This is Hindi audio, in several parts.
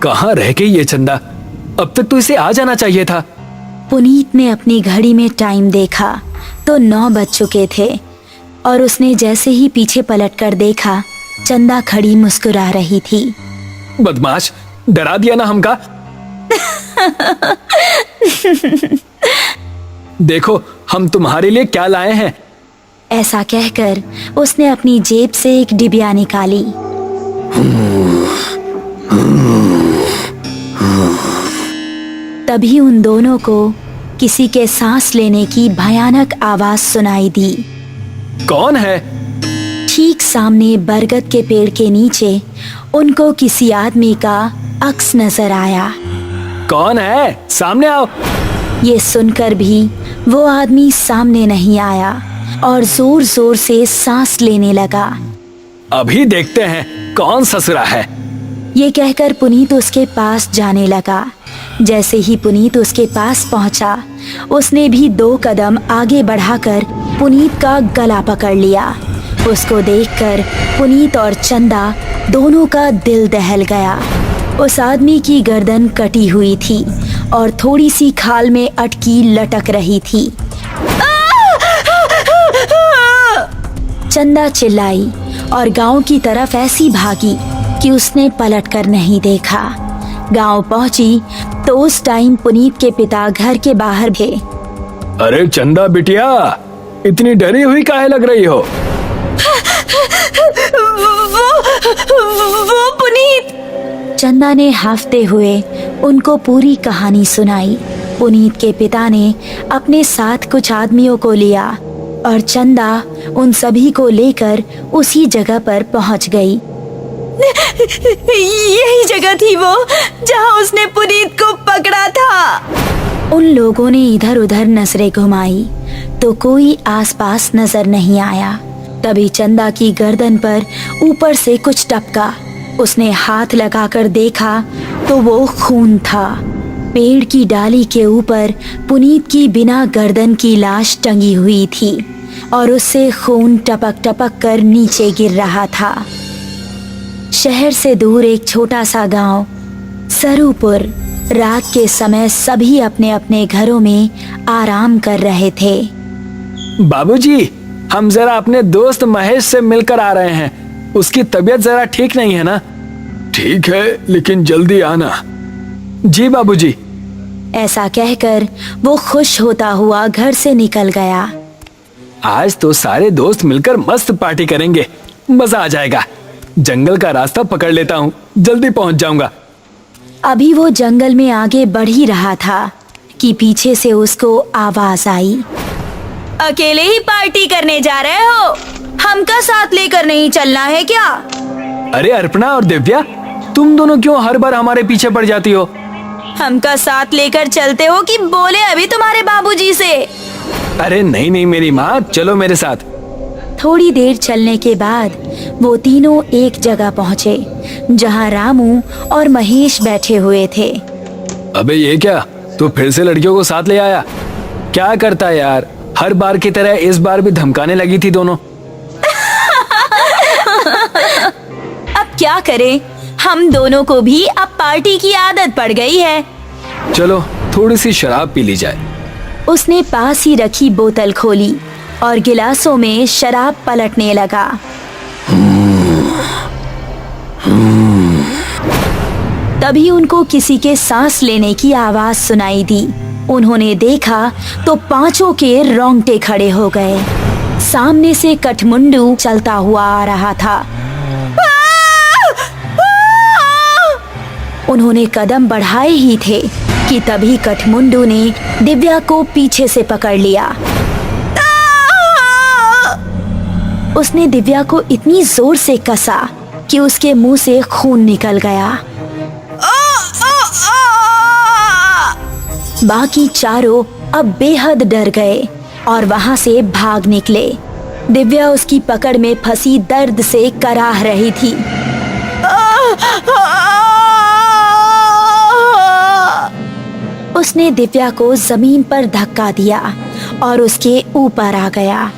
कहाँ रह गई ये चंदा? अब तक तो इसे आ जाना चाहिए था। पुनीत ने अपनी घड़ी में टाइम देखा तो 9 बज चुके थे और उसने जैसे ही पीछे पलटकर देखा, चंदा खड़ी मुस्कुरा रही थी। बदमाश, डरा दिया ना हमका। देखो हम तुम्हारे लिए क्या लाए हैं। ऐसा कहकर उसने अपनी जेब से एक डिबिया निकाली। तभी उन दोनों को किसी के सांस लेने की भयानक आवाज सुनाई दी। कौन है? ठीक सामने बरगद के पेड़ के नीचे उनको किसी आदमी का अक्स नजर आया। कौन है? सामने आओ। ये सुनकर भी वो आदमी सामने नहीं आया और जोर जोर से सांस लेने लगा। अभी देखते हैं कौन ससुरा है। ये कहकर पुनीत उसके पास जाने लगा। जैसे ही पुनीत उसके पास पहुंचा, उसने भी 2 कदम आगे बढ़ाकर पुनीत का गला पकड़ लिया। उसको देखकर पुनीत और चंदा दोनों का दिल दहल गया। उस आदमी की गर्दन कटी हुई थी और थोड़ी सी खाल में अटकी लटक रही थी। चंदा चिल्लाई और गांव की तरफ ऐसी भागी कि उसने पलटकर नहीं देखा। गांव पहुंची तो उस टाइम पुनीत के पिता घर के बाहर थे। अरे चंदा बिटिया, इतनी डरी हुई काहे लग रही हो? वो पुनीत। चंदा ने हाफते हुए उनको पूरी कहानी सुनाई। पुनीत के पिता ने अपने साथ कुछ आदमियों को लिया और चंदा उन सभी को लेकर उसी जगह पर पहुंच गई। यही जगह थी वो जहां उसने पुनीत को पकड़ा था। उन लोगों ने इधर उधर नजरें घुमाई तो कोई आसपास नजर नहीं आया। तभी चंदा की गर्दन पर ऊपर से कुछ टपका। उसने हाथ लगाकर देखा तो वो खून था। पेड़ की डाली के ऊपर पुनीत की बिना गर्दन की लाश टंगी हुई थी और उससे खून टपक टपक कर नीचे गिर रहा था। शहर से दूर एक छोटा सा गांव सरूपुर। रात के समय सभी अपने अपने घरों में आराम कर रहे थे। बाबूजी, हम जरा अपने दोस्त महेश से मिलकर आ रहे हैं। उसकी तबीयत जरा ठीक नहीं है ना? ठीक है, लेकिन जल्दी आना। जी बाबूजी। ऐसा कहकर वो खुश होता हुआ घर से निकल गया। आज तो सारे दोस्त मिलकर मस्त पार्टी करेंगे, मजा आ जाएगा। जंगल का रास्ता पकड़ लेता हूँ, जल्दी पहुँच जाऊंगा। अभी वो जंगल में आगे बढ़ ही रहा था कि पीछे से उसको आवाज आई। अकेले ही पार्टी करने जा रहे हो? हमका साथ लेकर नहीं चलना है क्या? अरे अर्पणा और दिव्या, तुम दोनों क्यों हर बार हमारे पीछे पड़ जाती हो? हमका साथ लेकर चलते हो कि बोले अभी तुम्हारे बाबूजी से? अरे नहीं नहीं मेरी माँ, चलो मेरे साथ। थोड़ी देर चलने के बाद वो तीनों एक जगह पहुँचे जहाँ रामू और महेश बैठे हुए थे। अबे ये क्या, तू फिर से लड़कियों को साथ ले आया? क्या करता है यार, हर बार की तरह इस बार भी धमकाने लगी थी दोनों। अब क्या करें, हम दोनों को भी अब पार्टी की आदत पड़ गई है। चलो थोड़ी सी शराब पी ली जाए। उसने पास ही रखी बोतल खोली और गिलासों में शराब पलटने लगा। तभी उनको किसी के सांस लेने की आवाज सुनाई दी। उन्होंने देखा तो पांचों के रोंगटे खड़े हो गए। सामने से कठमुंडू चलता हुआ आ रहा था। उन्होंने कदम बढ़ाए ही थे कि तभी कठमुंडू ने दिव्या को पीछे से पकड़ लिया। उसने दिव्या को इतनी जोर से कसा कि उसके मुंह से खून निकल गया। बाकी चारों अब बेहद डर गए और वहां से भाग निकले। दिव्या उसकी पकड़ में फंसी दर्द से कराह रही थी। उसने दिव्या को जमीन पर धक्का दिया और उसके ऊपर आ गया।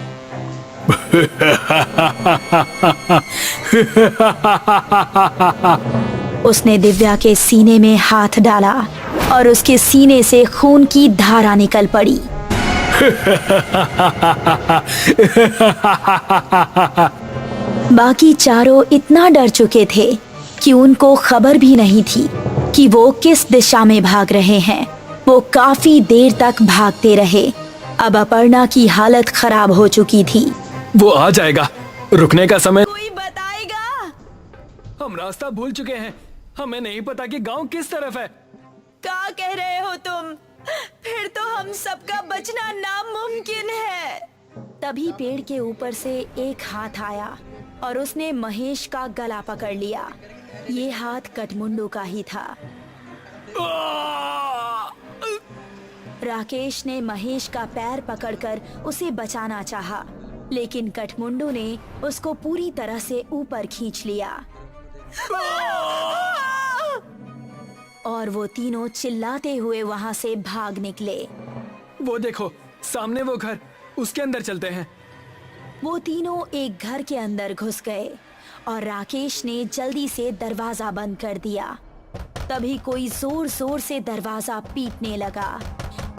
उसने दिव्या के सीने में हाथ डाला और उसके सीने से खून की धारा निकल पड़ी। बाकी चारों इतना डर चुके थे कि उनको खबर भी नहीं थी कि वो किस दिशा में भाग रहे हैं। वो काफी देर तक भागते रहे। अब अपर्णा की हालत खराब हो चुकी थी। वो आ जाएगा, रुकने का समय। कोई बताएगा? हम रास्ता भूल चुके हैं, हमें नहीं पता कि गांव किस तरफ है। क्या कह रहे हो तुम? फिर तो हम सबका बचना नामुमकिन है। तभी पेड़ के ऊपर से एक हाथ आया और उसने महेश का गला पकड़ लिया। ये हाथ कठमुंडू का ही था। राकेश ने महेश का पैर पकड़कर उसे बचाना चाहा, लेकिन कठमुंडू ने उसको पूरी तरह से ऊपर खींच लिया और वो तीनों चिल्लाते हुए वहां से भाग निकले। वो देखो, सामने वो घर, उसके अंदर चलते हैं। वो तीनों एक घर के अंदर घुस गए और राकेश ने जल्दी से दरवाजा बंद कर दिया। तभी कोई जोर जोर से दरवाजा पीटने लगा।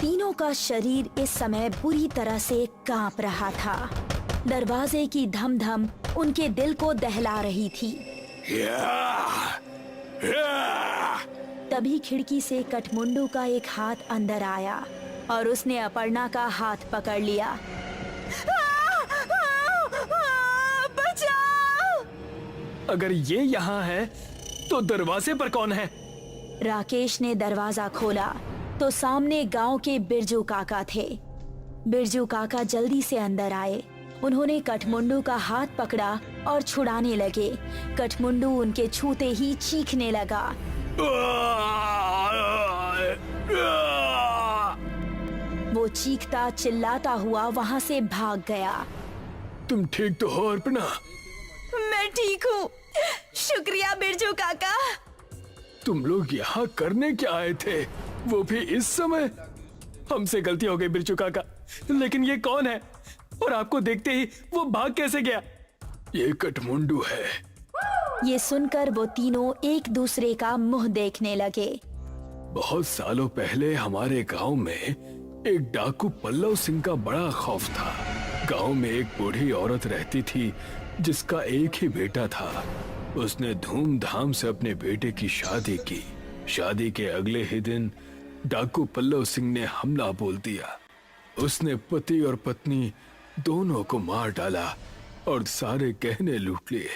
तीनों का शरीर इस समय बुरी तरह से कांप रहा था। दरवाजे की धम धम उनके दिल को दहला रही थी। तभी खिड़की से कठमुंडू का एक हाथ अंदर आया और उसने अपर्णा का हाथ पकड़ लिया। बचाओ! अगर ये यहाँ है तो दरवाजे पर कौन है? राकेश ने दरवाजा खोला तो सामने गांव के बिरजू काका थे। बिरजू काका जल्दी से अंदर आए। उन्होंने कठमुंडू का हाथ पकड़ा और छुड़ाने लगे। कठमुंडू उनके छूते ही चीखने लगा। वो चीखता चिल्लाता हुआ वहां से भाग गया। तुम ठीक तो हो अर्पणा? मैं ठीक हूँ, शुक्रिया बिरजू काका। तुम लोग यहाँ करने क्या आए थे, वो भी इस समय? हमसे गलती हो गई बिरजू काका, लेकिन ये कौन है और आपको देखते ही वो भाग कैसे गया? ये कठमुंडू है। ये सुनकर वो तीनों एक दूसरे का मुंह देखने लगे। बहुत सालों पहले हमारे गांव में एक डाकू पल्लव सिंह का बड़ा खौफ था। गांव में एक बूढ़ी औरत रहती थी जिसका एक ही बेटा था। उसने धूमधाम से अपने बेटे की शादी की। शादी के अगले ही दिन डाकू पल्लव सिंह ने हमला बोल दिया। उसने पति और पत्नी दोनों को मार डाला और सारे गहने लूट लिए।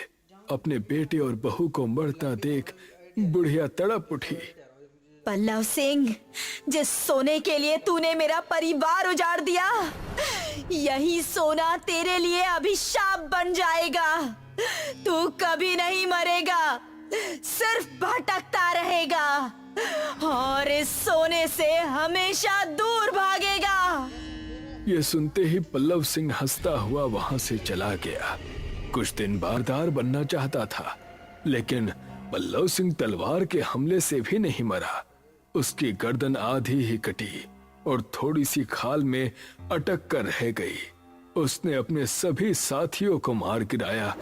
अपने बेटे और बहू को मरता देख बुढ़िया तड़प उठी। पल्लव सिंह, जिस सोने के लिए तूने मेरा परिवार उजाड़ दिया, यही सोना तेरे लिए अभिशाप बन जाएगा। तू कभी नहीं मरेगा, सिर्फ भटकता रहेगा और इस सोने से हमेशा दूर भागेगा। ये सुनते ही पल्लव सिंह हंसता हुआ वहां से चला गया। कुछ दिन बारदार बनना चाहता था, लेकिन पल्लव सिंह तलवार के हमले से भी नहीं मरा। उसकी गर्दन आधी ही कटी और थोड़ी सी खाल में अटक कर रह गई। उसने अपने सभी साथियों को मार गिराया।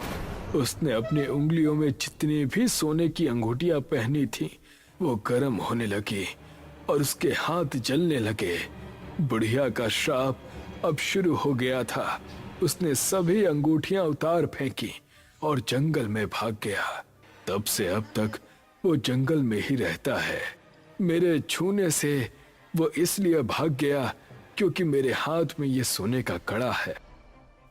उसने अपनी उंगलियों में जितनी भी सोने की अंगूठियां पहनी थी वो गर्म होने लगी और उसके हाथ जलने लगे। बुढ़िया का श्राप अब शुरू हो गया था। उसने सभी अंगूठियां उतार फेंकी और जंगल में भाग गया। तब से अब तक वो जंगल में ही रहता है। मेरे छूने से वो इसलिए भाग गया क्योंकि मेरे हाथ में ये सोने का कड़ा है।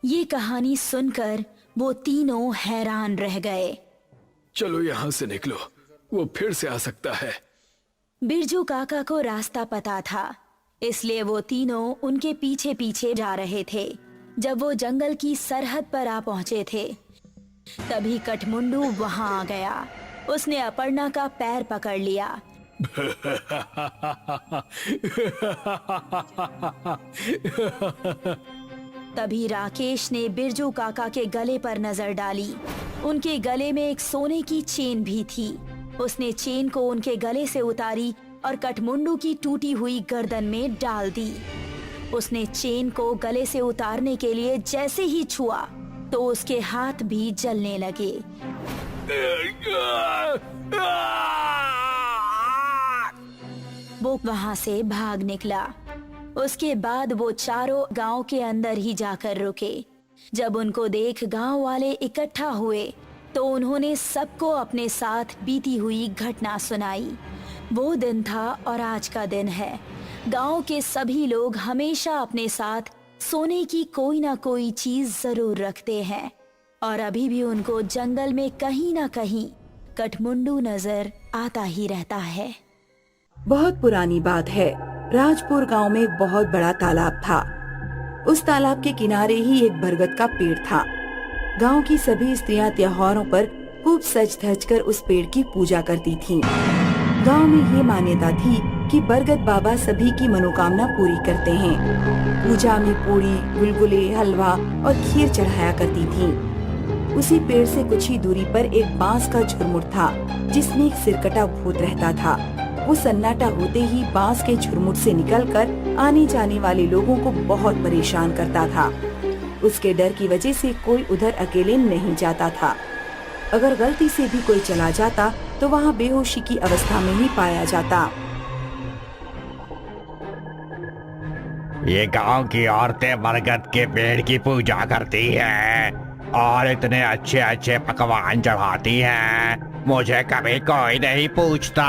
ये कहानी सुनकर वो तीनों हैरान रह गए। चलो यहाँ से निकलो, वो फिर से आ सकता है। बिरजू काका को रास्ता पता था, इसलिए वो तीनों उनके पीछे पीछे जा रहे थे। जब वो जंगल की सरहद पर आ पहुंचे थे, तभी कठमुंडू वहां आ गया। उसने अपर्णा का पैर पकड़ लिया। तभी राकेश ने बिरजू काका के गले पर नजर डाली। उनके गले में एक सोने की चेन भी थी। उसने चेन को उनके गले से उतारी और कठमुंडू की टूटी हुई गर्दन में डाल दी। उसने चेन को गले से उतारने के लिए जैसे ही छुआ तो उसके हाथ भी जलने लगे। वहां से भाग निकला। उसके बाद वो चारों गांव के अंदर ही जाकर रुके। जब उनको देख गांव वाले इकट्ठा हुए तो उन्होंने सबको अपने साथ बीती हुई घटना सुनाई। वो दिन था और आज का दिन है। गांव के सभी लोग हमेशा अपने साथ सोने की कोई ना कोई चीज जरूर रखते हैं और अभी भी उनको जंगल में कहीं ना कहीं कठमुंडू नजर आता ही रहता है। बहुत पुरानी बात है। राजपुर गांव में एक बहुत बड़ा तालाब था। उस तालाब के किनारे ही एक बरगद का पेड़ था। गांव की सभी स्त्रियां त्योहारों पर खूब सज धज कर उस पेड़ की पूजा करती थीं। गांव में ये मान्यता थी कि बरगद बाबा सभी की मनोकामना पूरी करते हैं। पूजा में पूरी, गुलगुले, हलवा और खीर चढ़ाया करती थीं। उसी पेड़ से कुछ ही दूरी पर एक बांस का झुरमुट था जिसमें एक सिरकटा भूत रहता था। वो सन्नाटा होते ही बांस के झुरमुट से निकलकर आने जाने वाले लोगों को बहुत परेशान करता था। उसके डर की वजह से कोई उधर अकेले नहीं जाता था। अगर गलती से भी कोई चला जाता तो वहाँ बेहोशी की अवस्था में ही पाया जाता। ये गांव की औरतें बरगद के पेड़ की पूजा करती हैं और इतने अच्छे अच्छे पकवान चढ़ाती हैं। मुझे कभी कोई नहीं पूछता।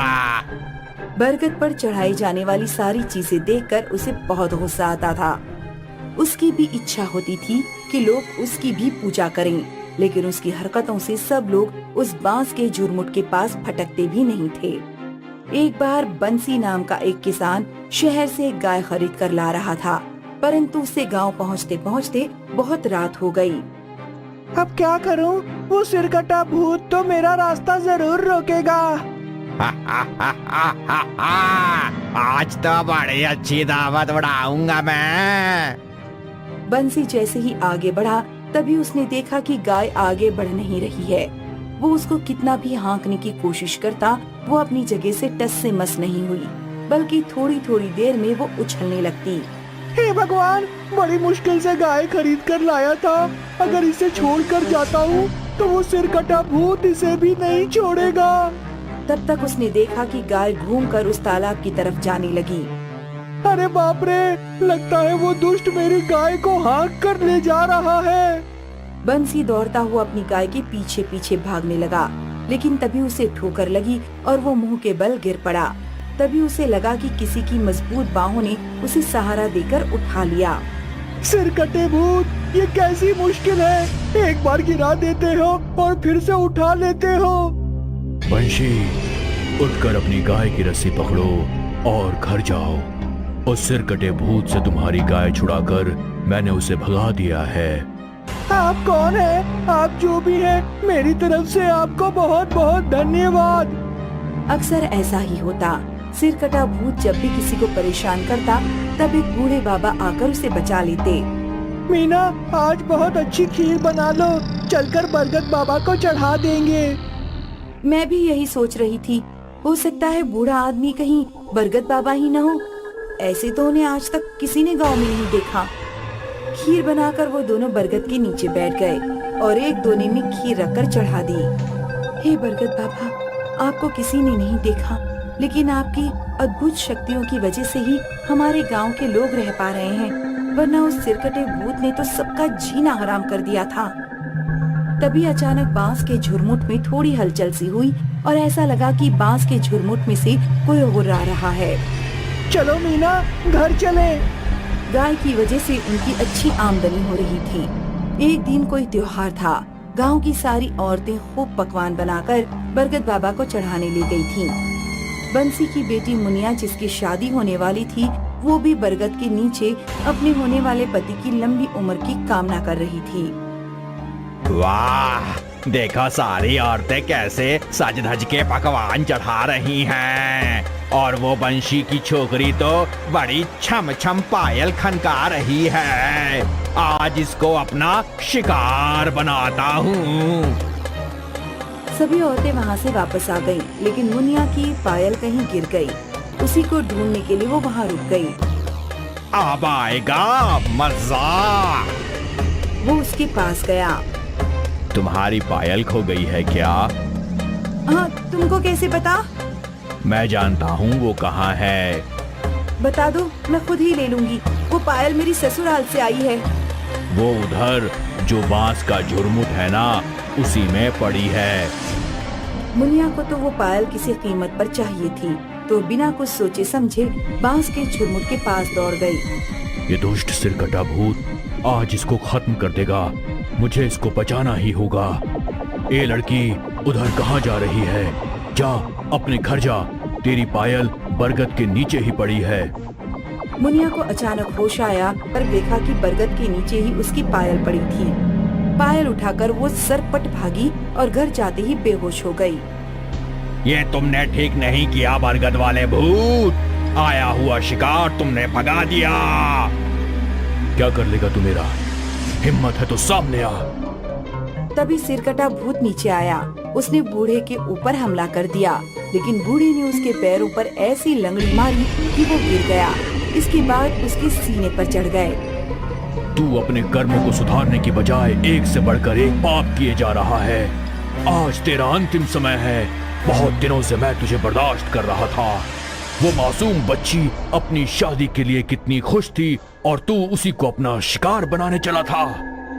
बरगद पर चढ़ाई जाने वाली सारी चीजें देखकर उसे बहुत गुस्सा आता था। उसकी भी इच्छा होती थी कि लोग उसकी भी पूजा करें, लेकिन उसकी हरकतों से सब लोग उस बांस के झुरमुट के पास भटकते भी नहीं थे। एक बार बंसी नाम का एक किसान शहर से एक गाय खरीद कर ला रहा था, परंतु उसे गांव पहुंचते पहुंचते बहुत रात हो गई। अब क्या करूं? वो सिरकटा भूत तो मेरा रास्ता जरूर रोकेगा। आज तो बड़ी अच्छी दावत उड़ाऊंगा मैं। बंसी जैसे ही आगे बढ़ा तभी उसने देखा कि गाय आगे बढ़ नहीं रही है। वो उसको कितना भी हाँकने की कोशिश करता, वो अपनी जगह से टस से मस नहीं हुई, बल्कि थोड़ी थोड़ी देर में वो उछलने लगती। हे भगवान, बड़ी मुश्किल से गाय खरीद कर लाया था। अगर इसे छोड़कर जाता हूँ तो वो सिरकटा भूत इसे भी नहीं छोड़ेगा। तब तक उसने देखा कि गाय घूमकर उस तालाब की तरफ जाने लगी। अरे बाप रे, लगता है वो दुष्ट मेरी गाय को हाँक कर ले जा रहा है। बंसी दौड़ता हुआ अपनी गाय के पीछे पीछे भागने लगा, लेकिन तभी उसे ठोकर लगी और वो मुंह के बल गिर पड़ा। तभी उसे लगा कि किसी की मजबूत बाहों ने उसे सहारा देकर उठा लिया। सिरकटे भूत, ये कैसी मुश्किल है। एक बार गिरा देते हो और फिर से उठा लेते हो। बंशी, उठकर अपनी गाय की रस्सी पकड़ो और घर जाओ। उस सिरकटे भूत से तुम्हारी गाय छुड़ाकर मैंने उसे भगा दिया है। आप कौन है? आप जो भी हैं, मेरी तरफ से आपको बहुत बहुत धन्यवाद। अक्सर ऐसा ही होता। सिरकटा भूत जब भी किसी को परेशान करता तब एक बूढ़े बाबा आकर उसे बचा लेते। मीना, आज बहुत अच्छी खीर बना लो, चलकर बरगद बाबा को चढ़ा देंगे। मैं भी यही सोच रही थी। हो सकता है बूढ़ा आदमी कहीं बरगद बाबा ही न हो। ऐसे तो उन्हें आज तक किसी ने गांव में नहीं देखा। खीर बनाकर वो दोनों बरगद के नीचे बैठ गए और एक दोने में खीर रखकर चढ़ा दी। हे बरगद बाबा, आपको किसी ने नहीं देखा, लेकिन आपकी अद्भुत शक्तियों की वजह से ही हमारे गांव के लोग रह पा रहे हैं, वरना उस सिरकटे भूत ने तो सबका जीना हराम कर दिया था। तभी अचानक बांस के झुरमुट में थोड़ी हलचल सी हुई और ऐसा लगा कि बांस के झुरमुट में से कोई गुर्रा रहा है। चलो मीना, घर चले। गाय की वजह से उनकी अच्छी आमदनी हो रही थी। एक दिन कोई त्योहार था। गांव की सारी औरतें खूब पकवान बनाकर बरगद बाबा को चढ़ाने ले गई थीं। बंसी की बेटी मुनिया, जिसकी शादी होने वाली थी, वो भी बरगद के नीचे अपने होने वाले पति की लंबी उम्र की कामना कर रही थी। वाह, देखो सारी औरतें कैसे सज धज के पकवान चढ़ा रही हैं और वो बंशी की छोकरी तो बड़ी छम छम पायल खनका रही है। आज इसको अपना शिकार बनाता हूँ। सभी औरतें वहाँ से वापस आ गईं, लेकिन मुनिया की पायल कहीं गिर गई। उसी को ढूंढने के लिए वो वहाँ रुक गई। अब आएगा मजा। वो उसके पास गया। तुम्हारी पायल खो गई है क्या? हाँ, तुमको कैसे पता? मैं जानता हूँ वो कहाँ है। बता दो, मैं खुद ही ले लूंगी। वो पायल मेरी ससुराल से आई है। वो उधर जो बांस का झुरमुट है ना, उसी में पड़ी है। मुनिया को तो वो पायल किसी कीमत पर चाहिए थी, तो बिना कुछ सोचे समझे बांस के झुरमुट के पास दौड़ गई। ये दुष्ट सिरकटा भूत आज इसको खत्म कर देगा। मुझे इसको बचाना ही होगा। ए लड़की, उधर कहाँ जा रही है? जा अपने घर जा। तेरी पायल बरगद के नीचे ही पड़ी है। मुनिया को अचानक होश आया, पर देखा कि बरगद के नीचे ही उसकी पायल पड़ी थी। पायल उठाकर वो सरपट भागी और घर जाते ही बेहोश हो गई। ये तुमने ठीक नहीं किया बरगद वाले भूत। आया हुआ शिकार तुमने भगा दिया। क्या कर लेगा तू मेरा? हिम्मत है तो सामने आ। तभी सिरकटा भूत नीचे आया। उसने बूढ़े के ऊपर हमला कर दिया, लेकिन बूढ़े ने उसके पैरों पर ऐसी लंगड़ी मारी कि वो गिर गया। इसके बाद उसके सीने पर चढ़ गए। तू अपने कर्मों को सुधारने की बजाय एक से बढ़कर एक पाप किए जा रहा है। आज तेरा अंतिम समय है। बहुत दिनों से मैं तुझे बर्दाश्त कर रहा था। वो मासूम बच्ची अपनी शादी के लिए कितनी खुश थी और तू उसी को अपना शिकार बनाने चला था।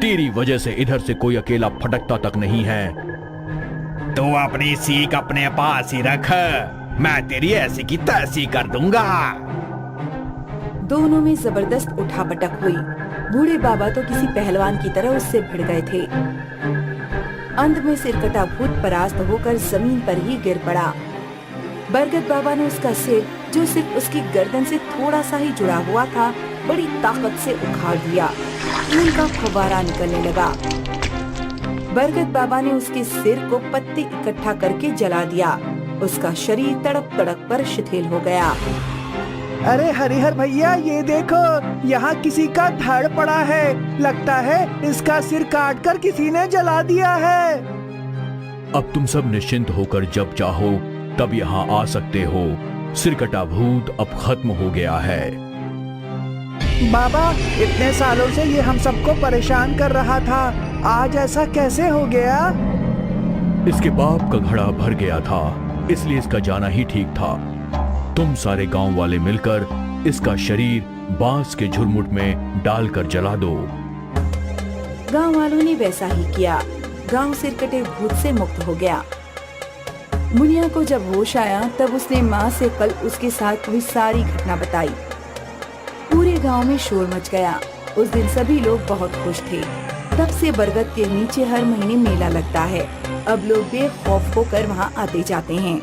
तेरी वजह से इधर से कोई अकेला फटकता तक नहीं है। तू अपनी सीख अपने पास ही रख। मैं तेरी ऐसी की तैसी कर दूंगा। दोनों में जबरदस्त उठापटक हुई। बूढ़े बाबा तो किसी पहलवान की तरह उससे भिड़ गए थे। अंत में सिरकटा भूत परास्त होकर जमीन पर ही गिर पड़ा। बरगद बाबा ने उसका सिर, जो सिर्फ उसकी गर्दन से थोड़ा सा ही जुड़ा हुआ था, बड़ी ताकत से उखाड़ दिया। खून का फव्वारा निकलने लगा। बरगद बाबा ने उसके सिर को पत्ते इकट्ठा करके जला दिया। उसका शरीर तड़प तड़प कर शिथिल हो गया। अरे हरिहर भैया, ये देखो, यहाँ किसी का धड़ पड़ा है। लगता है इसका सिर काटकर किसी ने जला दिया है। अब तुम सब निश्चिंत होकर जब चाहो तब यहाँ आ सकते हो। सिरकटा भूत अब खत्म हो गया है। बाबा, इतने सालों से ये हम सबको परेशान कर रहा था, आज ऐसा कैसे हो गया? इसके पाप का घड़ा भर गया था, इसलिए इसका जाना ही ठीक था। तुम सारे गांव वाले मिलकर इसका शरीर बांस के झुरमुट में डालकर जला दो। गांव वालों ने वैसा ही किया। गांव सिरकटे भूत से मुक्त हो गया। मुनिया को जब होश आया, तब उसने माँ से कल उसके साथ हुई सारी घटना बताई। पूरे गांव में शोर मच गया। उस दिन सभी लोग बहुत खुश थे। तब से बरगद के नीचे हर महीने मेला लगता है। अब लोग बेखौफ होकर वहाँ आते जाते हैं।